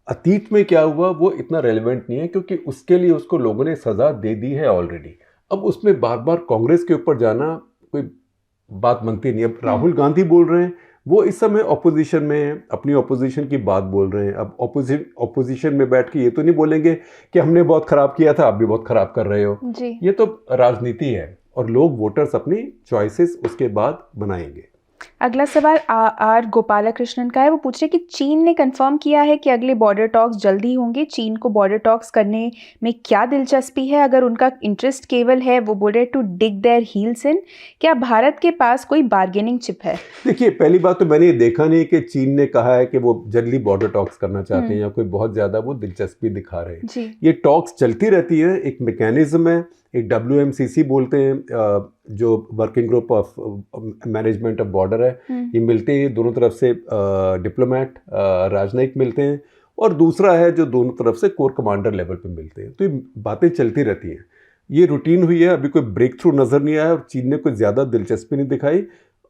अतीत में क्या हुआ वो इतना रेलेवेंट नहीं है क्योंकि उसके लिए उसको लोगों ने सजा दे दी है ऑलरेडी। अब उसमें बार बार कांग्रेस के ऊपर जाना कोई बात बनती नहीं। अब राहुल गांधी बोल रहे हैं, वो इस समय ऑपोजिशन में है, अपनी ऑपोजिशन की बात बोल रहे हैं। अब ऑपोजिशन में बैठ के ये तो नहीं बोलेंगे कि हमने बहुत खराब किया था, आप भी बहुत खराब कर रहे हो जी। ये तो राजनीति है और लोग वोटर्स अपनी चॉइसेस उसके बाद बनाएंगे। अगला सवाल आर गोपालकृष्णन का है। वो पूछ रहे कि चीन ने कंफर्म किया है कि अगले बॉर्डर टॉक्स जल्दी होंगे। चीन को बॉर्डर टॉक्स करने में क्या दिलचस्पी है? अगर उनका इंटरेस्ट केवल है, वो बोल रहे to dig their heels in, क्या भारत के पास कोई बार्गेनिंग चिप है? देखिए, पहली बात तो मैंने ये देखा नहीं कि चीन ने कहा है कि वो जल्दी बॉर्डर टॉक्स करना चाहते हैं या कोई बहुत ज़्यादा वो दिलचस्पी दिखा रहे हैं। ये टॉक्स चलती रहती है, एक मैकेनिज्म है, एक WMCC बोलते हैं जो working group of management of border है। ये मिलते हैं दोनों तरफ से डिप्लोमेट राजनयिक मिलते हैं और दूसरा है जो दोनों तरफ से कोर कमांडर लेवल पे मिलते हैं। तो ये बातें चलती रहती हैं, ये रूटीन हुई है। अभी कोई ब्रेक थ्रू नज़र नहीं आया और चीन ने कोई ज़्यादा दिलचस्पी नहीं दिखाई,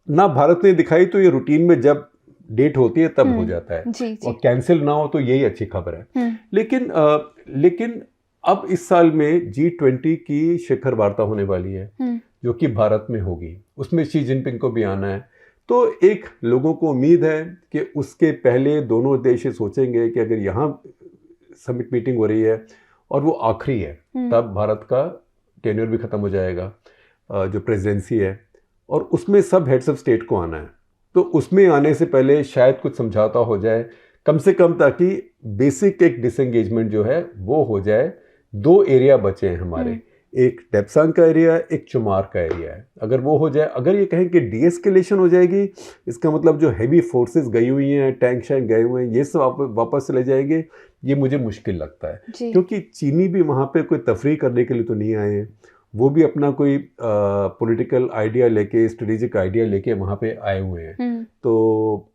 ना भारत ने दिखाई। तो ये रूटीन में जब डेट होती है तब हो जाता है और कैंसिल ना हो तो यही अच्छी खबर है। लेकिन अब इस साल में G20 की शिखर वार्ता होने वाली है जो कि भारत में होगी, उसमें शी जिनपिंग को भी आना है। तो एक लोगों को उम्मीद है कि उसके पहले दोनों देश सोचेंगे कि अगर यहाँ समिट मीटिंग हो रही है और वो आखिरी है तब भारत का टेन्योर भी ख़त्म हो जाएगा जो प्रेसिडेंसी है, और उसमें सब हेड्स ऑफ स्टेट को आना है। तो उसमें आने से पहले शायद कुछ समझौता हो जाए कम से कम, ताकि बेसिक एक डिसएंगेजमेंट जो है वो हो जाए। 2 एरिया बचे हैं हमारे, एक डेप्सांग का एरिया, एक चुमार का एरिया है। अगर वो हो जाए, अगर ये कहें कि डीएस्केलेशन हो जाएगी, इसका मतलब जो हैवी फोर्सेस गई हुई हैं, टैंक शैंक गए हुए हैं, ये सब वापस चले जाएंगे, ये मुझे मुश्किल लगता है। क्योंकि चीनी भी वहाँ पे कोई तफरीह करने के लिए तो नहीं आए हैं, वो भी अपना कोई पॉलिटिकल आइडिया लेके, स्ट्रेटेजिक आइडिया लेके वहाँ पे आए हुए हैं। तो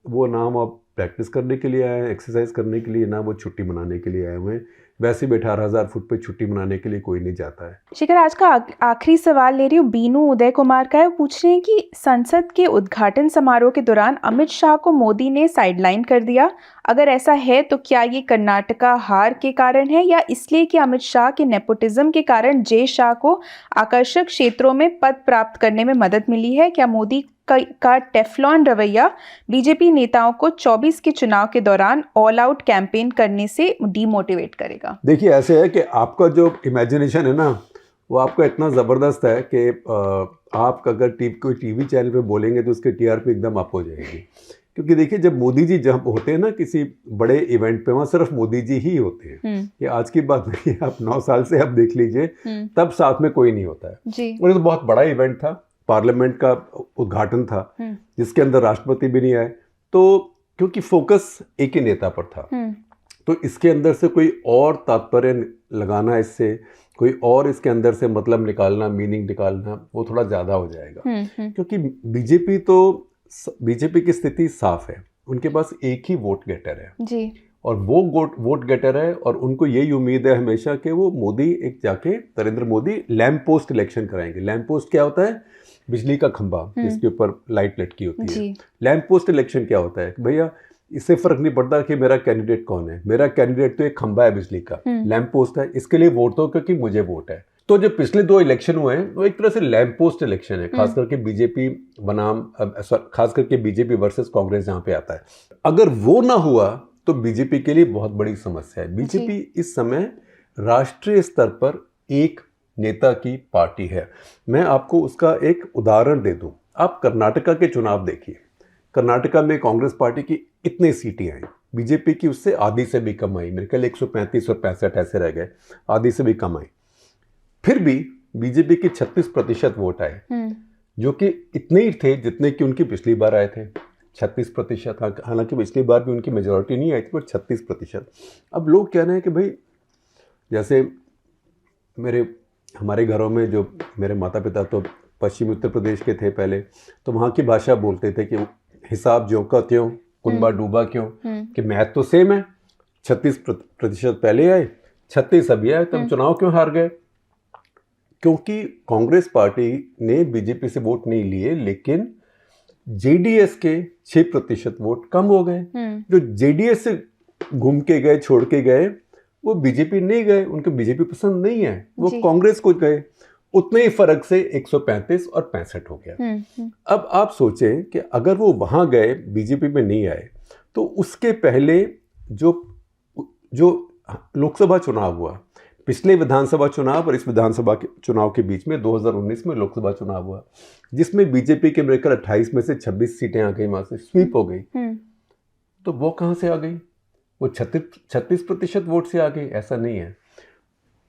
वो ना वो प्रैक्टिस करने के लिए आए हैं, एक्सरसाइज करने के लिए, ना वो छुट्टी मनाने के लिए आए हुए हैं। वैसे भी 18,000 फुट पे छुट्टी मनाने के लिए कोई नहीं जाता है। शिखर, आज का आखिरी सवाल ले रही हूँ, बीनू उदय कुमार का है। वो पूछ रहे हैं कि संसद के उद्घाटन समारोह के दौरान अमित शाह को मोदी ने साइडलाइन कर दिया। अगर ऐसा है तो क्या ये कर्नाटका हार के कारण है या इसलिए कि अमित शाह के नेपोटिज्म के कारण जे शाह को आकर्षक क्षेत्रों में पद प्राप्त करने में मदद मिली है? क्या मोदी का टेफ्लॉन रवैया बीजेपी नेताओं को 24 के चुनाव के दौरान ऑल आउट कैंपेन करने से डीमोटिवेट करेगा? देखिए, ऐसे है कि आपका जो इमेजिनेशन है ना, वो आपका इतना ज़बरदस्त है कि आप अगर कोई टीवी चैनल पे बोलेंगे तो उसकी TRP एकदम अप हो जाएगी। क्योंकि देखिए, जब मोदी जी जहाँ होते हैं ना किसी बड़े इवेंट पे, वहाँ सिर्फ मोदी जी ही होते हैं। ये आज की बात नहीं है, आप 9 साल से आप देख लीजिए, तब साथ में कोई नहीं होता है। और ये तो बहुत बड़ा इवेंट था, पार्लियामेंट का उद्घाटन था जिसके अंदर राष्ट्रपति भी नहीं आए। तो क्योंकि फोकस एक ही नेता पर था, तो इसके अंदर से कोई और तात्पर्य लगाना, इससे कोई और इसके अंदर से मतलब निकालना, मीनिंग निकालना, वो थोड़ा ज़्यादा हो जाएगा। क्योंकि बीजेपी की स्थिति साफ है, उनके पास एक ही वोट गेटर है जी, और वो वोट गेटर है और उनको यही उम्मीद है हमेशा कि वो Modi Narendra Modi lamp post election कराएंगे। लैंप पोस्ट क्या होता है? बिजली का खंभा जिसके ऊपर लाइट लटकी होती है। लैंप पोस्ट इलेक्शन क्या होता है? भैया, इससे फर्क नहीं पड़ता कि मेरा कैंडिडेट कौन है, मेरा कैंडिडेट तो एक खंभा है बिजली का, लैंप पोस्ट है, इसके लिए वोट दो क्योंकि मुझे वोट है। तो जो पिछले 2 इलेक्शन हुए हैं वो एक तरह से लैंप पोस्ट इलेक्शन है, खास करके बीजेपी वर्सेस कांग्रेस जहाँ पे आता है। अगर वो ना हुआ तो बीजेपी के लिए बहुत बड़ी समस्या है। बीजेपी इस समय राष्ट्रीय स्तर पर एक नेता की पार्टी है। मैं आपको उसका एक उदाहरण दे दूं। आप कर्नाटका के चुनाव देखिए, कर्नाटका में कांग्रेस पार्टी की इतने सीटें आई, बीजेपी की उससे आधी से भी कम आई, मेरे ख्याल 135 और 65 ऐसे रह गए, आधी से भी कम आई। फिर भी बीजेपी के 36% वोट आए, जो कि इतने ही थे जितने कि उनकी पिछली बार आए थे, 36%। हालांकि पिछली बार भी उनकी मेजॉरिटी नहीं आई थी, पर 36%। अब लोग कह रहे हैं कि भाई, जैसे हमारे घरों में जो मेरे माता पिता तो पश्चिमी उत्तर प्रदेश के थे पहले, तो वहाँ की भाषा बोलते थे कि हिसाब ज्यों का त्यों, कुनबा डूबा क्यों, कि मैथ तो सेम है, 36% पहले आए, 36 अभी आए, तो हम चुनाव क्यों हार गए? क्योंकि कांग्रेस पार्टी ने बीजेपी से वोट नहीं लिए, लेकिन जेडीएस के 6% वोट कम हो गए। जो जेडीएस से घूम के गए, छोड़ के गए, वो बीजेपी नहीं गए, उनको बीजेपी पसंद नहीं है, वो कांग्रेस को गए। उतने ही फर्क से 135 और 65 हो गया। अब आप सोचें कि अगर वो वहां गए, बीजेपी में नहीं आए, तो उसके पहले जो लोकसभा चुनाव हुआ, पिछले विधानसभा चुनाव और इस विधानसभा के चुनाव के बीच में 2019 में लोकसभा चुनाव हुआ, जिसमें बीजेपी के मेरे ख्याल 28 में से 26 सीटें आ गई, वहां से स्वीप हो गई। तो वो कहां से आ गई? वो 36% वोट से आ गई? ऐसा नहीं है।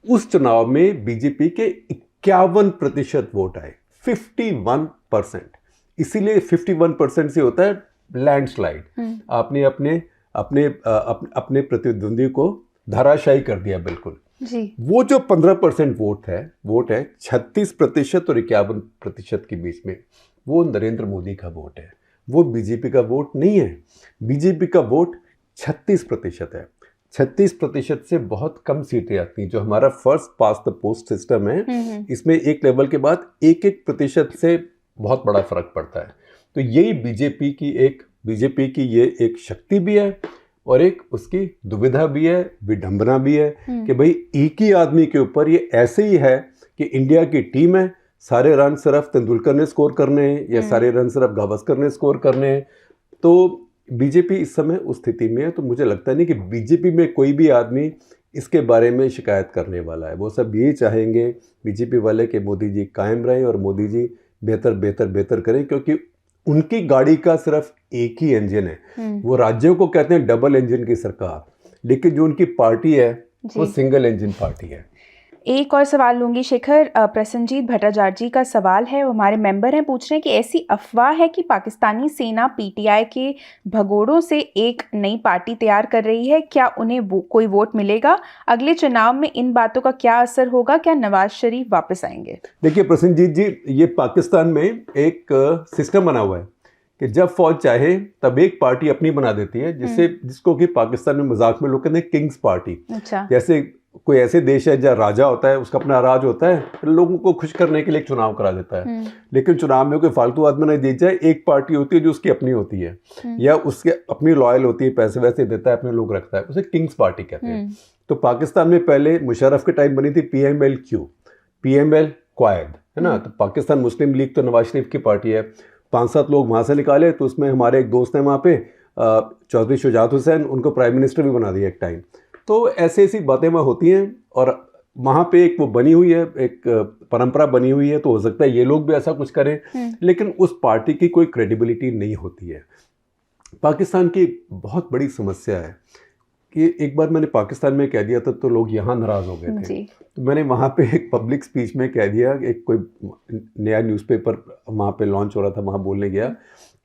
उस चुनाव में बीजेपी के 51% वोट आए, 51%। इसीलिए 51% से होता है लैंडस्लाइड। आपने अपने प्रतिद्वंदी को धराशायी कर दिया बिल्कुल जी। वो जो 15% वोट है 36% और 51% के बीच में, वो नरेंद्र मोदी का वोट है, वो बीजेपी का वोट नहीं है। बीजेपी का वोट 36% है। 36% से बहुत कम सीटें आती हैं। जो हमारा first pass the post system है, इसमें एक लेवल के बाद 1% से बहुत बड़ा फर्क पड़ता है। तो यही बीजेपी की ये एक शक्ति भी है और एक उसकी दुविधा भी है, विडंबना भी है कि भाई एक ही आदमी के ऊपर ये ऐसे ही है कि इंडिया की टीम है, सारे रन सिर्फ तेंदुलकर ने स्कोर करने हैं या सारे रन सिर्फ गावस्कर ने स्कोर करने हैं। तो बीजेपी इस समय उस स्थिति में है। तो मुझे लगता नहीं कि बीजेपी में कोई भी आदमी इसके बारे में शिकायत करने वाला है। वो सब यही चाहेंगे बीजेपी वाले कि मोदी जी कायम रहें और मोदी जी बेहतर करें, क्योंकि उनकी गाड़ी का सिर्फ एक ही इंजन है। वो राज्यों को कहते हैं डबल इंजन की सरकार, लेकिन जो उनकी पार्टी है वो सिंगल इंजन पार्टी है। एक और सवाल लूंगी शेखर, प्रसन्नजीत भट्टाचार्य जी का सवाल है, वो हमारे मेंबर हैं, पूछ रहे हैं कि ऐसी अफवाह है कि पाकिस्तानी सेना पीटीआई के भगोड़ों से एक नई पार्टी तैयार कर रही है, क्या उन्हें कोई वोट मिलेगा? अगले चुनाव में इन बातों का क्या असर होगा? क्या नवाज शरीफ वापस आएंगे? देखिए प्रसन्नजीत जी, ये पाकिस्तान में एक सिस्टम बना हुआ है कि जब फौज चाहे तब एक पार्टी अपनी बना देती है, जिसको कि पाकिस्तान में मजाक में लोग कहते हैं किंग्स पार्टी। अच्छा। जैसे कोई ऐसे देश है जहाँ राजा होता है, उसका अपना राज होता है, फिर लोगों को खुश करने के लिए चुनाव करा देता है। लेकिन चुनाव में कोई फालतू आदमी नहीं जीत जाए, एक पार्टी होती है जो उसकी अपनी होती है या उसके अपनी लॉयल होती है, पैसे वैसे देता है, अपने लोग रखता है, उसे किंग्स पार्टी कहते हैं। तो पाकिस्तान में पहले मुशर्रफ के टाइम बनी थी PML क्वायद, है ना। तो पाकिस्तान मुस्लिम लीग तो नवाज शरीफ की पार्टी है। 5-7 लोग वहाँ से निकाले, तो उसमें हमारे एक दोस्त हैं वहाँ पे, चौधरी शुजात हुसैन, उनको प्राइम मिनिस्टर भी बना दिया एक टाइम। तो ऐसी बातें वहाँ होती हैं और वहाँ पे एक वो बनी हुई है, एक परंपरा बनी हुई है। तो हो सकता है ये लोग भी ऐसा कुछ करें, लेकिन उस पार्टी की कोई क्रेडिबिलिटी नहीं होती है। पाकिस्तान की बहुत बड़ी समस्या है कि एक बार मैंने पाकिस्तान में कह दिया था तो लोग यहाँ नाराज़ हो गए थे। तो मैंने वहाँ पे एक पब्लिक स्पीच में कह दिया, एक कोई नया न्यूज़पेपर वहाँ पे लॉन्च हो रहा था, वहाँ बोलने गया,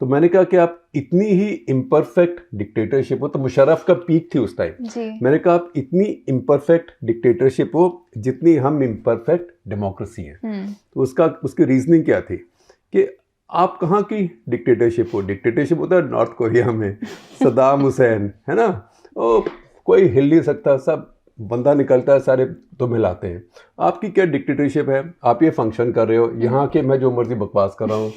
तो मैंने कहा कि आप इतनी ही इम्परफेक्ट डिक्टेटरशिप हो, तो मुशर्रफ का पीक थी उस टाइम, मैंने कहा आप इतनी इम्परफेक्ट डिक्टेटरशिप हो जितनी हम इम्परफेक्ट डेमोक्रेसी हैं। तो उसकी रीजनिंग क्या थी कि आप कहाँ की डिक्टेटरशिप हो? डिक्टेटरशिप होता है नॉर्थ कोरिया में, सद्दाम हुसैन, है ना, ओ कोई हिल नहीं सकता, सब बंदा निकलता है, सारे तो मिलाते हैं। आपकी क्या डिक्टेटरशिप है? आप ये फंक्शन कर रहे हो यहाँ के, मैं जो मर्जी बकवास कर रहा हूँ,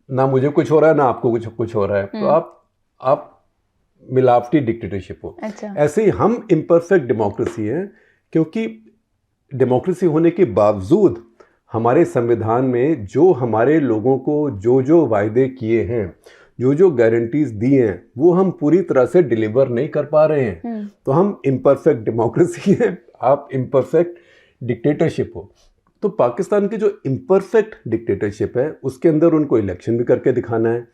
ना मुझे कुछ हो रहा है ना आपको कुछ हो रहा है, तो आप मिलावटी डिक्टेटरशिप हो। अच्छा। ऐसे ही हम इम्परफेक्ट डेमोक्रेसी है, क्योंकि डेमोक्रेसी होने के बावजूद हमारे संविधान में जो हमारे लोगों को जो वायदे किए हैं, जो गारंटीज दी हैं, वो हम पूरी तरह से डिलीवर नहीं कर पा रहे हैं। तो हम इम्परफेक्ट डेमोक्रेसी है, आप इम्परफेक्ट डिक्टेटरशिप हो। तो पाकिस्तान की जो इम्परफेक्ट डिक्टेटरशिप है, उसके अंदर उनको इलेक्शन भी करके दिखाना है,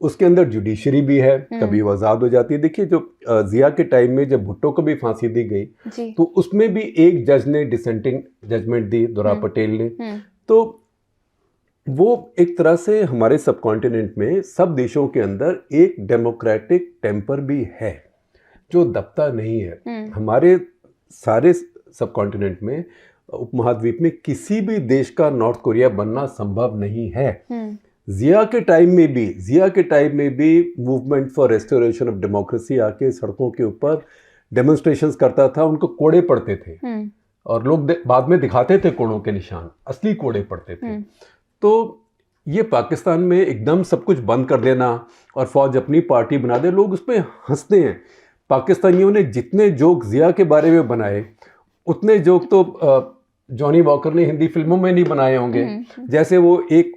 उसके अंदर जुडिशरी भी है, कभी वो आज़ाद हो जाती है। देखिए जो जिया के टाइम में जब भुट्टो को भी फांसी दी गई तो उसमें भी एक जज ने डिसेंटिंग जजमेंट दी, दोरा पटेल ने। तो वो एक तरह से हमारे सब कॉन्टिनेंट में सब देशों के अंदर एक डेमोक्रेटिक टेम्पर भी है जो दबता नहीं है। हमारे सारे सब कॉन्टिनेंट में, उपमहाद्वीप में किसी भी देश का नॉर्थ कोरिया बनना संभव नहीं है। जिया के टाइम में भी movement for restoration of democracy आके सड़कों के ऊपर डेमोन्स्ट्रेशंस करता था, उनको कोड़े पड़ते थे और लोग बाद में दिखाते थे कोड़ों के निशान, असली कोड़े पड़ते थे। तो ये पाकिस्तान में एकदम सब कुछ बंद कर देना और फौज अपनी पार्टी बना दे, लोग उस पर हंसते हैं। पाकिस्तानियों ने जितने जोक जिया के बारे में बनाए उतने जोक तो जॉनी वॉकर ने हिंदी फिल्मों में नहीं बनाए होंगे। जैसे वो एक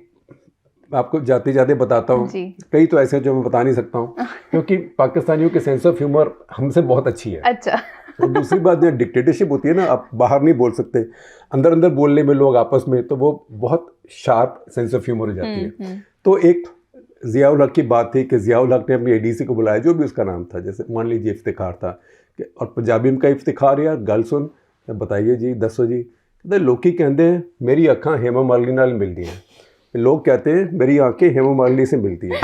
आपको जाते जाते बताता हूँ, कई तो ऐसे जो मैं बता नहीं सकता हूँ क्योंकि पाकिस्तानियों के सेंस ऑफ ह्यूमर हमसे बहुत अच्छी है। अच्छा। और दूसरी बात जो डिक्टेटरशिप होती है ना, आप बाहर नहीं बोल सकते, अंदर अंदर बोलने में लोग आपस में, तो वो बहुत शार्प सेंस ऑफ ह्यूमर हो जाती है। तो एक ज़ियाउल हक की बात थी कि ज़ियाउल हक ने अपनी एडीसी को बुलाया, जो भी उसका नाम था, जैसे मान लीजिए इफ्तिखार था और पंजाबी में का इफ्तिखार, यार गल सुन बताइए जी, दसो जी। कहते लोकी कहते हैं मेरी अखां हेमा मालिनी नाल मिलती हैं, लोग कहते हैं मेरी आंखें हेमा मालिनी से मिलती हैं।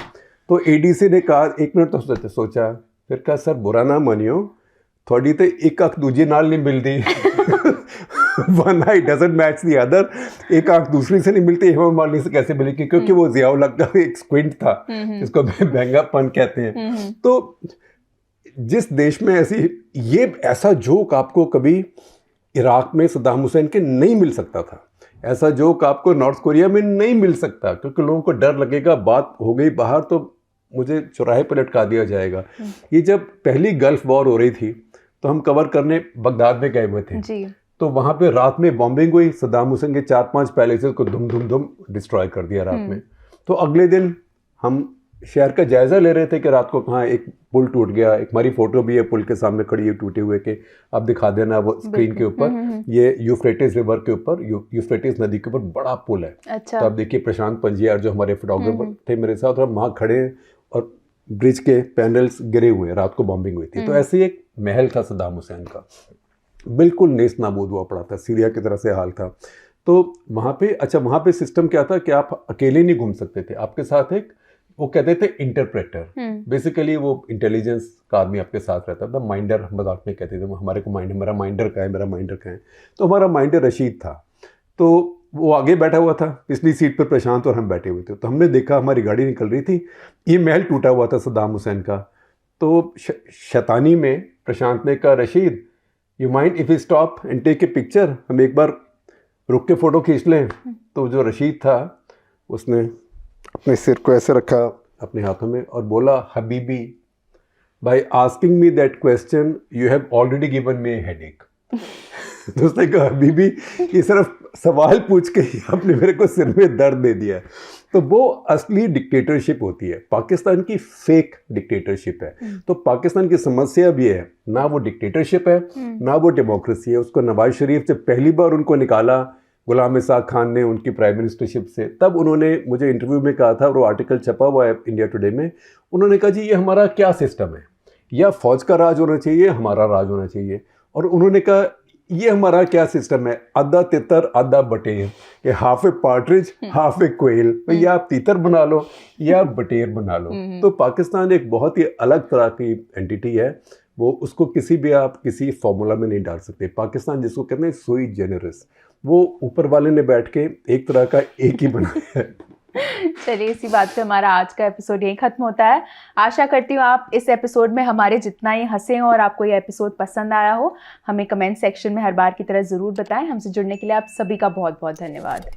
तो एडीसी ने कहा, एक मिनट तो सोचा, फिर कहा सर बुरा ना मानियो, थोड़ी तो एक आंख दूजी नाल नहीं मिलती one I doesn't match the other, एक आंख दूसरी से नहीं मिलती, हेमा मालिनी से कैसे मिलेगी? क्योंकि वो ज़ियाउल हक का एक स्क्विंट था जिसको बैंगापन कहते हैं। तो जिस देश में ऐसा जोक आपको कभी इराक में सद्दाम हुसैन के नहीं मिल सकता था, ऐसा जोक आपको नॉर्थ कोरिया में नहीं मिल सकता, क्योंकि लोगों को डर लगेगा बात हो गई बाहर तो मुझे चौराहे पर लटका दिया जाएगा। ये जब पहली गल्फ वॉर हो रही थी तो हम कवर करने बगदाद में गए हुए थे जी। तो वहाँ पे रात में बॉम्बिंग हुई, सद्दाम हुसैन के 4-5 पैलेसेस को धुम डिस्ट्रॉय कर दिया रात में। तो अगले दिन हम शहर का जायज़ा ले रहे थे कि रात को कहाँ एक पुल टूट गया, एक हमारी फोटो भी है पुल के सामने खड़ी है टूटे हुए के, आप दिखा देना वो स्क्रीन के ऊपर, ये यूफ्रेटिस रिवर के ऊपर, यूफ्रेटिस नदी के ऊपर बड़ा पुल है। अच्छा। तो आप देखिए प्रशांत पंजियार जो हमारे फोटोग्राफर थे मेरे साथ, और हम वहाँ खड़े हैं और ब्रिज के पैनल्स गिरे हुए हैं, रात को बॉम्बिंग हुई थी। तो ऐसे ही एक महल था सद्दाम हुसैन का, बिल्कुल नेस्त नाबूद हुआ पड़ा था, सीरिया की तरह से हाल था। तो वहाँ पे वहाँ पे सिस्टम क्या था कि आप अकेले नहीं घूम सकते थे, आपके साथ एक वो कहते थे इंटरप्रेटर, बेसिकली वो इंटेलिजेंस का आदमी आपके साथ रहता था। माइंडर मजाक में कहते थे, हमारे को मेरा माइंडर का है। तो हमारा माइंडर रशीद था, तो वो आगे बैठा हुआ था, पिछली सीट पर प्रशांत और हम बैठे हुए थे। तो हमने देखा हमारी गाड़ी निकल रही थी, ये महल टूटा हुआ था सद्दाम हुसैन का। तो शैतानी में प्रशांत ने कहा, Rashid you mind if you stop and take a picture, हम एक बार रुक के फ़ोटो खींच लें। तो जो रशीद था उसने अपने सिर को ऐसे रखा अपने हाथों में और बोला, Habibi by asking me that question you have already given me A headache. तो उसने कहा, हबीबी ये सिर्फ सवाल पूछ के ही आपने मेरे को सिर में दर्द दे दिया। तो वो असली डिक्टेटरशिप होती है, पाकिस्तान की फेक डिक्टेटरशिप है। तो पाकिस्तान की समस्या भी है, ना वो डिक्टेटरशिप है ना वो डेमोक्रेसी है। उसको नवाज शरीफ से पहली बार उनको निकाला गुलाम इसाक खान ने उनकी प्राइम मिनिस्टरशिप से, तब उन्होंने मुझे इंटरव्यू में कहा था, और वो आर्टिकल छपा हुआ है इंडिया टुडे में, उन्होंने कहा जी ये हमारा क्या सिस्टम है, या फौज का राज होना चाहिए, हमारा राज होना चाहिए। और उन्होंने कहा ये हमारा क्या सिस्टम है, आधा तितर आधा बटेर, ये हाफ ए पार्ट्रिज हाफ ए कोयल, तो या आप तीतर बना लो या बटेर बना लो। तो पाकिस्तान एक बहुत ही अलग तरह की एंटिटी है, वो उसको किसी भी आप किसी फॉर्मूला में नहीं डाल सकते। पाकिस्तान जिसको कहते हैं सोई जेनरस, वो ऊपर वाले ने बैठ के एक तरह का एक ही बनाया है। चलिए इसी बात पे हमारा आज का एपिसोड यहीं खत्म होता है। आशा करती हूँ आप इस एपिसोड में हमारे जितना ही हंसे हो और आपको ये एपिसोड पसंद आया हो। हमें कमेंट सेक्शन में हर बार की तरह ज़रूर बताएं। हमसे जुड़ने के लिए आप सभी का बहुत बहुत धन्यवाद।